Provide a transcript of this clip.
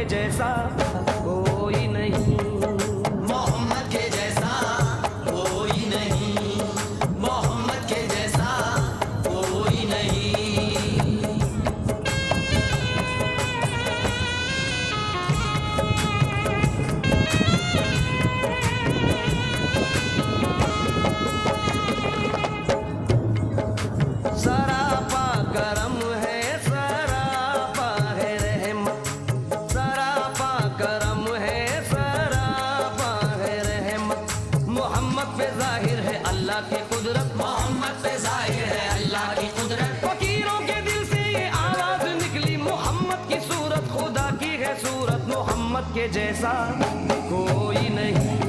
जैसा कोई नहीं, मोहम्मद के जैसा कोई नहीं, मोहम्मद के जैसा कोई नहीं। सरापा करम है, सरापा है रहमत, सरापा करम है, सरापा है रहमत। मोहम्मद पे जाहिर है अल्लाह की कुदरत, मोहम्मद पे जाहिर है अल्लाह की कुदरत। फकीरों के दिल से ये आवाज निकली, मोहम्मद की सूरत खुदा की है सूरत, मोहम्मद के जैसा कोई नहीं।